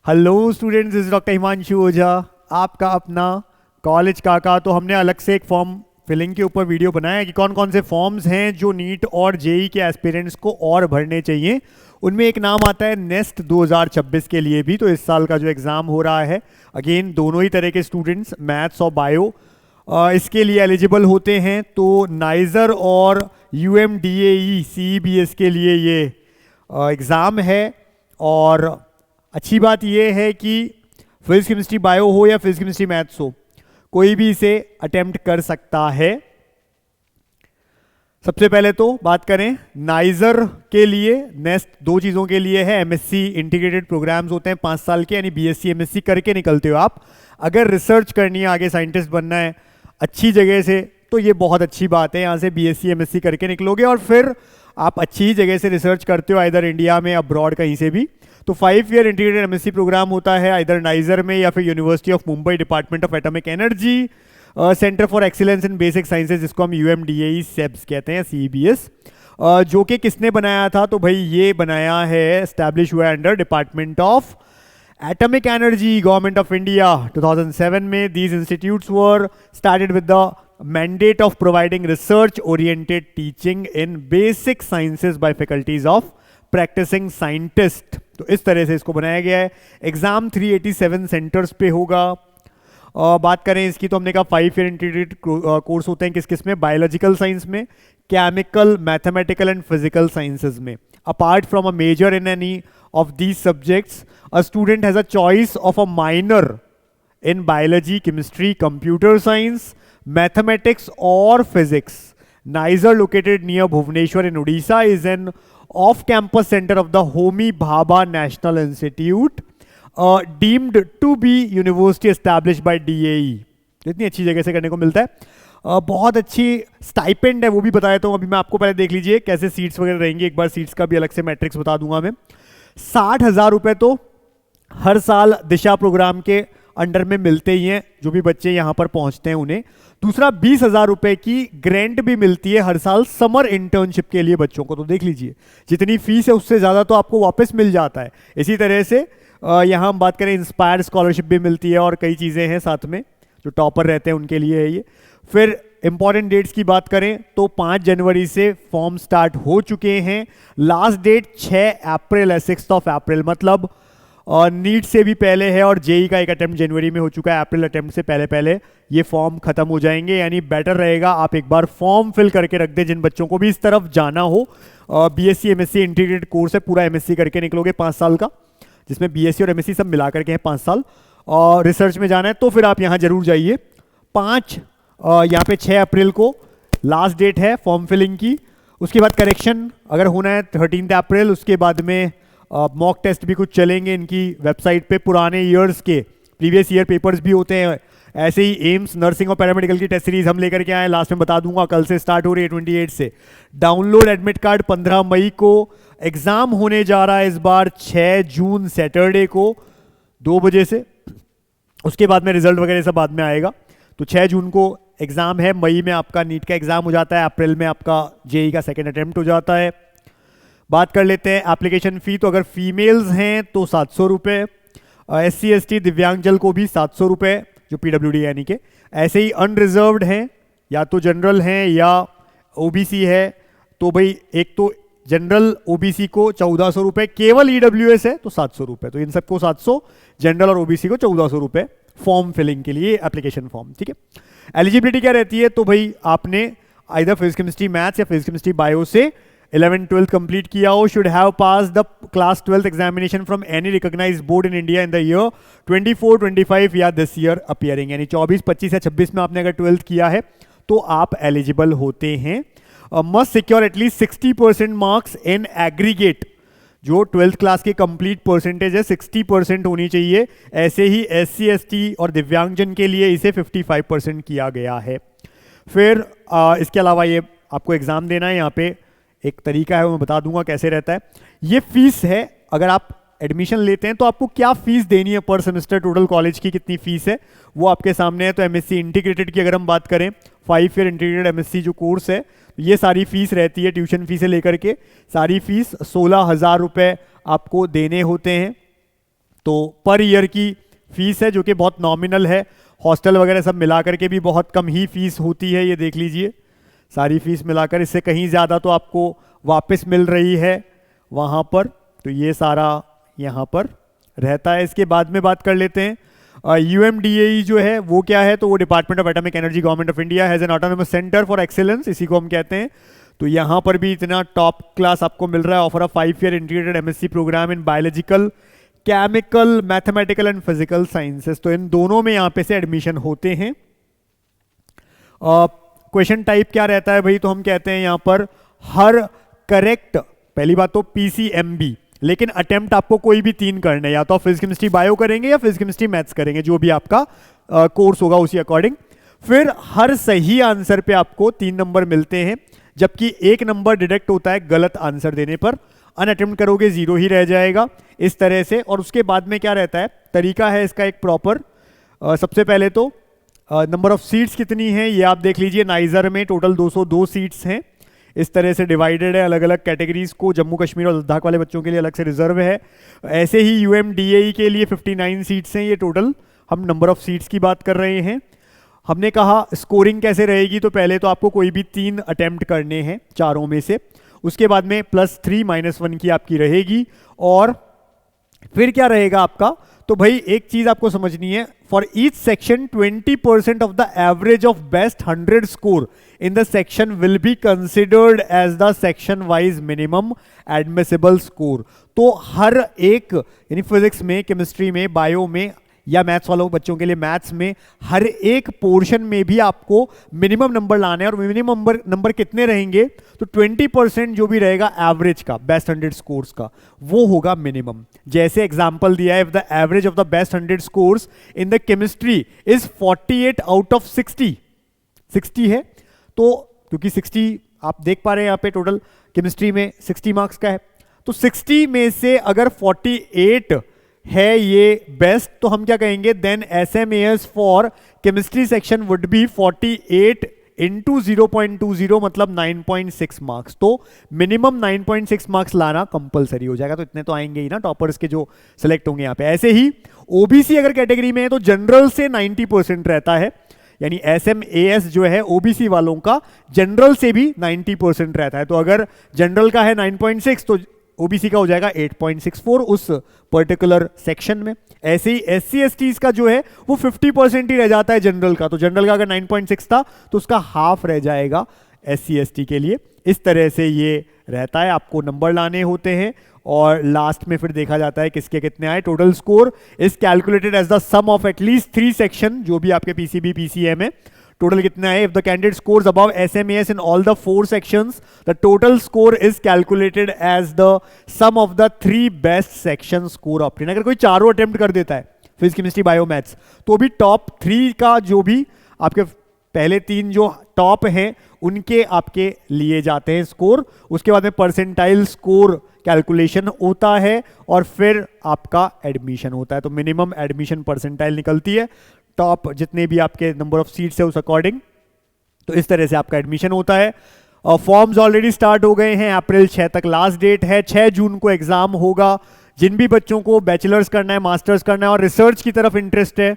Hello students, इस doctor Himanshu ओझा, आपका अपना कॉलेज काका। तो हमने अलग से एक फॉर्म फिलिंग के ऊपर वीडियो बनाया है कि कौन कौन से फॉर्म्स हैं जो नीट और जेई के एस्पिरेंट्स को और भरने चाहिए। उनमें एक नाम आता है नेस्ट 2026 के लिए भी। तो इस साल का जो एग्ज़ाम हो रहा है, अगेन दोनों ही तरह के स्टूडेंट्स मैथ्स और बायो इसके लिए एलिजिबल होते हैं। तो नाइजर और UMDAE CEBS के लिए ये एग्ज़ाम है। और अच्छी बात यह है कि फिजिक्स केमिस्ट्री बायो हो या फिजिक्स केमिस्ट्री मैथ्स हो, कोई भी इसे अटेम्प्ट कर सकता है। सबसे पहले तो बात करें नाइजर के लिए, नेस्ट दो चीज़ों के लिए है। MSc इंटीग्रेटेड प्रोग्राम्स होते हैं 5 साल के, यानी BSc MSc करके निकलते हो आप। अगर रिसर्च करनी है, आगे साइंटिस्ट बनना है अच्छी जगह से, तो ये बहुत अच्छी बात है। यहाँ से BSc MSc करके निकलोगे और फिर आप अच्छी ही जगह से रिसर्च करते हो, इधर इंडिया में अब्रॉड कहीं से भी। तो 5 ईयर इंटीग्रेटेड MSc प्रोग्राम होता है इधर नाइजर में या फिर university of Mumbai department of atomic energy centre for excellence in basic sciences, जिसको हम UMDAE सेब्स कहते हैं, CEBS। जो कि किसने बनाया था? तो भाई ये बनाया है, एस्टैब्लिश हुआ है under department of atomic energy, government of India 2007 में। These institutes were started with the mandate of providing research oriented teaching in basic sciences by faculties of practising scientist. तो इस तरह से इसको बनाया गया है। एग्जाम 387 सेंटर्स पे होगा। बात करें इसकी, तो हमने कहा 5 ईयर इंटीग्रेटेड कोर्स होते हैं किस किस में? बायोलॉजिकल साइंस में, chemical, mathematical and physical sciences में। Apart from a major in any of these subjects, a student has a choice of a minor in biology, chemistry, computer science, mathematics और physics. NISER located near Bhubaneswar in Orissa is an off campus centre of the Homi Bhabha national institute deemed to be university established by DAE। इतनी अच्छी जगह से करने को मिलता है। बहुत अच्छी स्टाइपेंड है, वो भी बता देता हूँ। अभी मैं आपको पहले देख लीजिए कैसे सीट्स वगैरह रहेंगी। एक बार सीट्स का भी अलग से मैट्रिक्स बता दूंगा मैं। 60,000 रुपये तो हर साल दिशा प्रोग्राम के अंडर में मिलते ही हैं जो भी बच्चे यहाँ पर पहुँचते हैं उन्हें। दूसरा, 20,000 रुपये की ग्रांट भी मिलती है हर साल समर इंटर्नशिप के लिए बच्चों को। तो देख लीजिए, जितनी फीस है उससे ज़्यादा तो आपको वापस मिल जाता है। इसी तरह से यहाँ हम बात करें, इंस्पायर स्कॉलरशिप भी मिलती है और कई चीज़ें हैं साथ में, जो टॉपर रहते हैं उनके लिए है ये। फिर इंपॉर्टेंट डेट्स की बात करें तो 5 जनवरी से फॉर्म स्टार्ट हो चुके हैं। लास्ट डेट 6 अप्रैल है, 6 अप्रैल, मतलब नीट से भी पहले है। और जेई का एक अटेम्प्ट जनवरी में हो चुका है। अप्रैल अटेम्प्ट से पहले पहले ये फॉर्म खत्म हो जाएंगे। यानी बेटर रहेगा आप एक बार फॉर्म फिल करके रख दें, जिन बच्चों को भी इस तरफ जाना हो। BSc MSc इंटीग्रेटेड कोर्स है, पूरा MSc करके निकलोगे 5 साल का, जिसमें BSc और MSc सब मिला करके है 5 साल। और रिसर्च में जाना है तो फिर आप यहाँ जरूर जाइए। यहाँ पे 6 अप्रैल को लास्ट डेट है फॉर्म फिलिंग की। उसके बाद करेक्शन अगर होना है 13 अप्रैल। उसके बाद में मॉक टेस्ट भी कुछ चलेंगे इनकी वेबसाइट पे। पुराने ईयर्स के प्रीवियस ईयर पेपर्स भी होते हैं। ऐसे ही एम्स, नर्सिंग और पैरामेडिकल की टेस्ट सीरीज हम लेकर के आए, लास्ट में बता दूंगा। कल से स्टार्ट हो रही है 28 से। डाउनलोड एडमिट कार्ड 15 मई को। एग्जाम होने जा रहा है इस बार 6 जून सैटरडे को 2 बजे से। उसके बाद में रिजल्ट वगैरह सब बाद में आएगा। तो 6 जून को एग्जाम है। मई में आपका नीट का एग्जाम हो जाता है। अप्रैल में आपका जेई का सेकेंड अटेम्प्ट हो जाता है। बात कर लेते हैं एप्लीकेशन फ़ी। तो अगर फीमेल्स हैं तो 700 रुपये, SC ST दिव्यांगजन को भी 700 रुपये, जो PWD यानी के। ऐसे ही अनरिजर्व्ड हैं, या तो जनरल हैं या OBC है। तो भाई एक तो जनरल OBC को 1400 रुपये, केवल EWS है तो 700 रुपये। तो इन सबको 700, जनरल और OBC को 1400 रुपये फॉर्म फिलिंग के लिए, एप्लीकेशन फॉर्म। ठीक है। एलिजिबिलिटी क्या रहती है? तो भाई आपने आइदर फिजिक्स केमिस्ट्री मैथ्स या फिजिक्स केमिस्ट्री बायो से 11th-12th कंप्लीट किया हो। Should have pass the class 12th examination from any recognised board in India in the year 24-25 या दिस ईयर अपीयरिंग। यानी 24, 25 या 26 में आपने अगर 12th किया है तो आप एलिजिबल होते हैं। Must secure at least 60% marks in aggregate. जो 12th क्लास की कंप्लीट परसेंटेज है 60% होनी चाहिए। ऐसे ही SC ST और दिव्यांगजन के लिए इसे 55% किया गया है। फिर इसके अलावा ये आपको एग्जाम देना है। यहाँ पे एक तरीका है, वो मैं बता दूंगा कैसे रहता है। ये फीस है, अगर आप एडमिशन लेते हैं तो आपको क्या फीस देनी है पर सेमेस्टर, टोटल कॉलेज की कितनी फीस है वो आपके सामने है। तो MSc इंटीग्रेटेड की अगर हम बात करें, 5 ईयर इंटीग्रेटेड MSc जो कोर्स है, ये सारी फीस रहती है, ट्यूशन फीस से लेकर के सारी फीस 16,000 रुपये आपको देने होते हैं। तो पर ईयर की फीस है जो कि बहुत नॉमिनल है, हॉस्टल वगैरह सब मिलाकर के भी बहुत कम ही फीस होती है, ये देख लीजिए सारी फीस मिलाकर, इससे कहीं ज़्यादा तो आपको वापस मिल रही है वहाँ पर। तो ये सारा यहाँ पर रहता है। इसके बाद में बात कर लेते हैं UMDAE जो है वो क्या है, तो वो department of atomic energy government of India has an autonomous centre for excellence, इसी को हम कहते हैं। तो यहाँ पर भी इतना टॉप क्लास आपको मिल रहा है। Offer a 5 year integrated MSc programme in biological, chemical, mathematical and physical sciences. तो इन दोनों में यहाँ पे से एडमिशन होते हैं। क्वेश्चन टाइप क्या रहता है भाई, तो हम कहते हैं यहाँ पर हर करेक्ट, पहली बात तो PCMB, लेकिन अटेम्प्ट आपको कोई भी 3 करने, या तो आप फिजिक्स केमिस्ट्री बायो करेंगे या फिजिक्स केमिस्ट्री मैथ्स करेंगे, जो भी आपका कोर्स होगा उसी अकॉर्डिंग। फिर हर सही आंसर पे आपको 3 नंबर मिलते हैं, जबकि 1 नंबर डिडक्ट होता है गलत आंसर देने पर। अनअटेम्प्ट करोगे 0 ही रह जाएगा इस तरह से। और उसके बाद में क्या रहता है, तरीका है इसका एक प्रॉपर। सबसे पहले तो नंबर ऑफ सीट्स कितनी है ये आप देख लीजिए। नाइजर में टोटल 202 सीट्स हैं, इस तरह से डिवाइडेड है अलग अलग कैटेगरीज को। जम्मू कश्मीर और लद्दाख वाले बच्चों के लिए अलग से रिजर्व है। ऐसे ही UMDAE के लिए 59 सीट्स हैं, ये टोटल हम नंबर ऑफ सीट्स की बात कर रहे हैं। हमने कहा स्कोरिंग कैसे रहेगी, तो पहले तो आपको कोई भी 3 अटेम्प्ट करने हैं चारों में से, उसके बाद में +3 -1 की आपकी रहेगी। और फिर क्या रहेगा आपका, तो भाई एक चीज आपको समझनी है, for each section 20% of the average of best 100 score in the section will be considered as the section wise minimum admissible score. तो हर एक, यानी फिजिक्स में, केमिस्ट्री में, बायो में, या मैथ्स वालों बच्चों के लिए मैथ्स में, हर एक पोर्शन में भी आपको मिनिमम नंबर लाने हैं। और मिनिमम नंबर कितने रहेंगे, तो 20% जो भी रहेगा एवरेज का, बेस्ट 100 स्कोर्स का, वो होगा मिनिमम। जैसे एग्जांपल दिया है, if the average of the best 100 scores in the chemistry is 48 out of 60 है, तो क्योंकि 60 आप देख पा रहे हैं यहाँ पे टोटल केमिस्ट्री में 60 मार्क्स का है, तो 60 में से अगर 48 है ये बेस्ट, तो हम क्या कहेंगे, then SMAS for chemistry section would be 48 into 0.20 मतलब 9.6 मार्क्स। तो मिनिमम 9.6 मार्क्स लाना कंपलसरी हो जाएगा। तो इतने तो आएंगे ही ना टॉपर्स के जो सिलेक्ट होंगे यहाँ पे। ऐसे ही OBC अगर कैटेगरी में है तो जनरल से 90% रहता है, यानी SMAS जो है OBC वालों का जनरल से भी 90% रहता है। तो अगर जनरल का है 9.6 तो OBC का हो जाएगा 8.64 उस पर्टिकुलर सेक्शन में। ऐसे ही SC STs का जो है वो 50% ही रह जाता है जनरल का। तो जनरल का अगर 9.6 था तो उसका हाफ रह जाएगा SC ST के लिए। इस तरह से ये रहता है, आपको नंबर लाने होते हैं और लास्ट में फिर देखा जाता है किसके कितने आए। Total score is calculated as the sum of at least 3 section, जो भी आपके PCB PCM है। टोटल कितना है, if the candidate scores above SMAS in all the 4 sections the total score is calculated as the sum of the 3 best section score obtain. अगर कोई चारों attempt कर देता है फिजिक्स केमिस्ट्री बायो मैथ्स, तो भी टॉप 3 का जो भी आपके पहले 3 जो टॉप हैं उनके आपके लिए जाते हैं स्कोर। उसके बाद में परसेंटाइल स्कोर कैलकुलेशन होता है और फिर आपका एडमिशन होता है। तो मिनिमम एडमिशन परसेंटाइल निकलती है, टॉप जितने भी आपके नंबर ऑफ सीट्स है उस अकॉर्डिंग। तो इस तरह से आपका एडमिशन होता है। फॉर्म्स ऑलरेडी स्टार्ट हो गए हैं, अप्रैल 6 तक लास्ट डेट है। 6 जून को एग्जाम होगा। जिन भी बच्चों को बैचलर्स करना है, मास्टर्स करना है और रिसर्च की तरफ इंटरेस्ट है,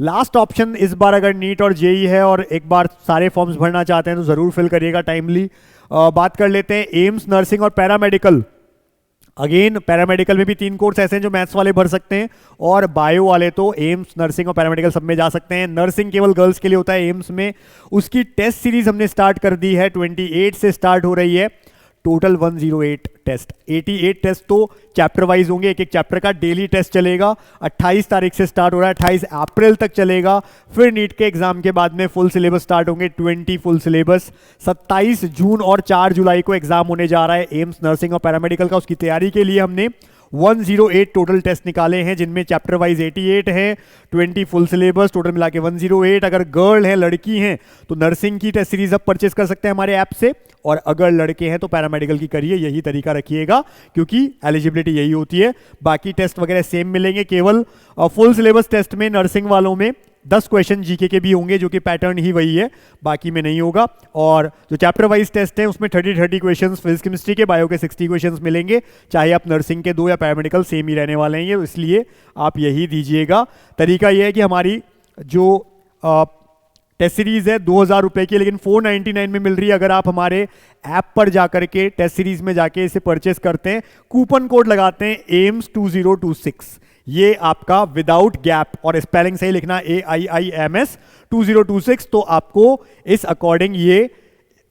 लास्ट ऑप्शन इस बार अगर नीट और जेई है और एक बार सारे फॉर्म्स भरना चाहते हैं तो जरूर फिल करिएगा टाइमली। बात कर लेते हैं एम्स, नर्सिंग और पैरामेडिकल। अगेन पैरामेडिकल में भी 3 कोर्स ऐसे हैं जो मैथ्स वाले भर सकते हैं और बायो वाले तो एम्स, नर्सिंग और पैरामेडिकल सब में जा सकते हैं। नर्सिंग केवल गर्ल्स के लिए होता है एम्स में। उसकी टेस्ट सीरीज हमने स्टार्ट कर दी है, 28 से स्टार्ट हो रही है। टोटल 108 टेस्ट, 88 टेस्ट तो चैप्टर वाइज होंगे, एक एक चैप्टर का डेली टेस्ट चलेगा। 28 तारीख से स्टार्ट हो रहा है, 28 अप्रैल तक चलेगा। फिर नीट के एग्जाम के बाद में फुल सिलेबस स्टार्ट होंगे, 20 फुल सिलेबस। 27 जून और 4 जुलाई को एग्जाम होने जा रहा है एम्स, नर्सिंग और पैरामेडिकल का। उसकी तैयारी के लिए हमने 108 टोटल टेस्ट निकाले हैं, जिनमें चैप्टर वाइज 88 है, 20 फुल सिलेबस, टोटल मिला के 108। अगर गर्ल है, लड़की हैं, तो नर्सिंग की टेस्ट सीरीज अब परचेस कर सकते हैं हमारे ऐप से, और अगर लड़के हैं तो पैरामेडिकल की करिए। यही तरीका रखिएगा क्योंकि एलिजिबिलिटी यही होती है। बाकी टेस्ट वगैरह सेम मिलेंगे, केवल फुल सिलेबस टेस्ट में नर्सिंग वालों में 10 क्वेश्चन जीके के भी होंगे, जो कि पैटर्न ही वही है, बाकी में नहीं होगा। और जो चैप्टर वाइज टेस्ट है उसमें 30 क्वेश्चन फिजिक्स केमिस्ट्री के, बायो के 60 क्वेश्चन मिलेंगे, चाहे आप नर्सिंग के दो या पैरामेडिकल, सेम ही रहने वाले हैं ये, इसलिए आप यही दीजिएगा। तरीका यह है कि हमारी जो टेस्ट सीरीज है 2000 रुपए की, लेकिन 499 में मिल रही है अगर आप हमारे ऐप पर जाकर के टेस्ट सीरीज में जाके इसे परचेस करते हैं, कूपन कोड लगाते हैं एम्स 2026, ये आपका विदाउट गैप, और स्पेलिंग सही लिखना AIIMS 2026, तो आपको इस अकॉर्डिंग ये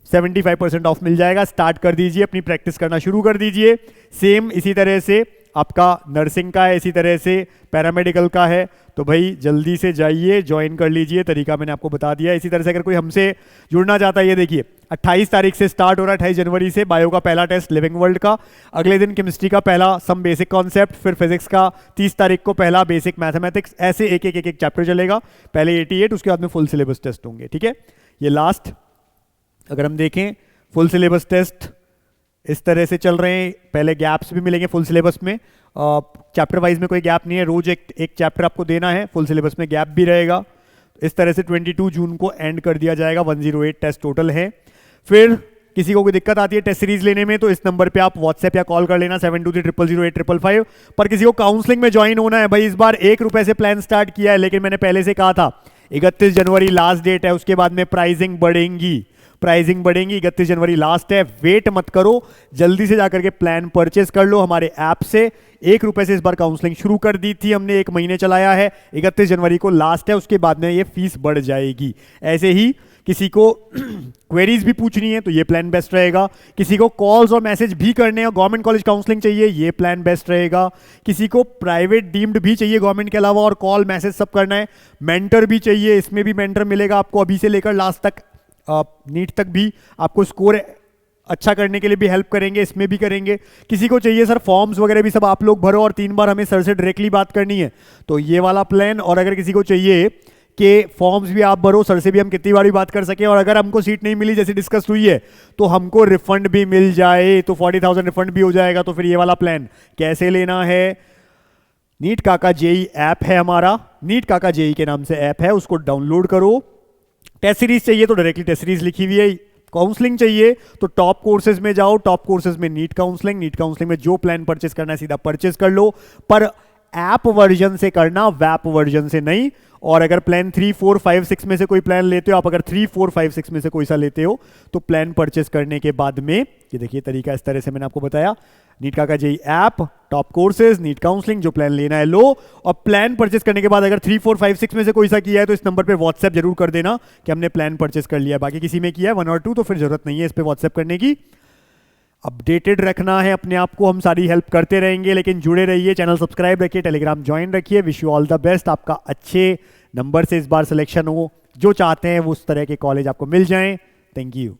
75% ऑफ मिल जाएगा। स्टार्ट कर दीजिए, अपनी प्रैक्टिस करना शुरू कर दीजिए। सेम इसी तरह से आपका नर्सिंग का है, इसी तरह से पैरामेडिकल का है, तो भाई जल्दी से जाइए ज्वाइन कर लीजिए। तरीका मैंने आपको बता दिया। इसी तरह से अगर कोई हमसे जुड़ना चाहता है, ये देखिए 28 तारीख से स्टार्ट हो रहा है, 28 जनवरी से बायो का पहला टेस्ट लिविंग वर्ल्ड का, अगले दिन केमिस्ट्री का पहला सम बेसिक कॉन्सेप्ट, फिर फिजिक्स का 30 तारीख को पहला बेसिक मैथमेटिक्स, ऐसे एक एक चैप्टर चलेगा। पहले 88, उसके बाद में फुल सिलेबस टेस्ट होंगे, ठीक है। ये लास्ट अगर हम देखें फुल सिलेबस टेस्ट इस तरह से चल रहे हैं, पहले गैप्स भी मिलेंगे फुल सिलेबस में, चैप्टर वाइज में कोई गैप नहीं है, रोज एक चैप्टर आपको देना है, फुल सिलेबस में गैप भी रहेगा। इस तरह से 22 जून को एंड कर दिया जाएगा। 108 टेस्ट टोटल है। फिर किसी को कोई दिक्कत आती है टेस्ट सीरीज लेने में, तो इस नंबर पे आप व्हाट्सएप या कॉल कर लेना 72300855। पर किसी को काउंसलिंग में ज्वाइन होना है, भाई इस बार 1 रुपए से प्लान स्टार्ट किया है, लेकिन मैंने पहले से कहा था 31 जनवरी लास्ट डेट है, उसके बाद में प्राइसिंग बढ़ेंगी, 31 जनवरी लास्ट है, वेट मत करो, जल्दी से जाकर के प्लान परचेस कर लो हमारे ऐप से। 1 रुपए से इस बार काउंसलिंग शुरू कर दी थी हमने, 1 महीने चलाया है, 31 जनवरी को लास्ट है, उसके बाद में ये फीस बढ़ जाएगी। ऐसे ही किसी को क्वेरीज भी पूछनी है तो ये प्लान बेस्ट रहेगा, किसी को कॉल्स और मैसेज भी करने हैं, गवर्नमेंट कॉलेज काउंसलिंग चाहिए, ये प्लान बेस्ट रहेगा, किसी को प्राइवेट डीम्ड भी चाहिए गवर्नमेंट के अलावा और कॉल मैसेज सब करना है, मेंटर भी चाहिए, इसमें भी मेंटर मिलेगा आपको अभी से लेकर लास्ट तक, नीट तक भी आपको स्कोर अच्छा करने के लिए भी हेल्प करेंगे, इसमें भी करेंगे। किसी को चाहिए सर फॉर्म्स वगैरह भी सब आप लोग भरो और 3 बार हमें सर से डायरेक्टली बात करनी है, तो ये वाला प्लान। और अगर किसी को चाहिए कि फॉर्म्स भी आप भरो, सर से भी हम कितनी बार भी बात कर सके, और अगर हमको सीट नहीं मिली जैसे डिस्कस हुई है तो हमको रिफंड भी मिल जाए, तो 40,000 रिफंड भी हो जाएगा, तो फिर ये वाला प्लान कैसे लेना है। नीट काका जेई ऐप है हमारा, नीट काका जेई के नाम से ऐप है, उसको डाउनलोड करो। टेस्ट सीरीज चाहिए तो डायरेक्टली टेस्ट सीरीज लिखी हुई है, काउंसलिंग चाहिए तो टॉप कोर्सेज में जाओ, टॉप कोर्सेज में नीट काउंसलिंग में जो प्लान परचेस करना है सीधा परचेस कर लो, पर ऐप वर्जन से करना, वैप वर्जन से नहीं। और अगर प्लान 3, 4, 5, 6 में से कोई प्लान लेते हो आप, अगर 3, 4, 5, 6 में से कोई सा लेते हो तो प्लान परचेस करने के बाद में ये देखिए तरीका इस तरह से मैंने आपको बताया, नीट काका JEE app, top courses, NEET counselling, जो प्लान लेना है लो, और प्लान परचेस करने के बाद अगर 3, 4, 5, 6 में से कोई सा किया है तो इस नंबर पे व्हाट्सएप जरूर कर देना कि हमने प्लान परचेस कर लिया। बाकी किसी में किया है 1 और 2 तो फिर जरूरत नहीं है इस पे व्हाट्सएप करने की। अपडेटेड रखना है अपने आप को, हम सारी हेल्प करते रहेंगे, लेकिन जुड़े रहिए, चैनल सब्सक्राइब रखिए, टेलीग्राम ज्वाइन रखिए। Wish you all the best, आपका अच्छे नंबर से इस बार सिलेक्शन हो, जो चाहते हैं वो उस तरह के कॉलेज आपको मिल जाएं। Thank you.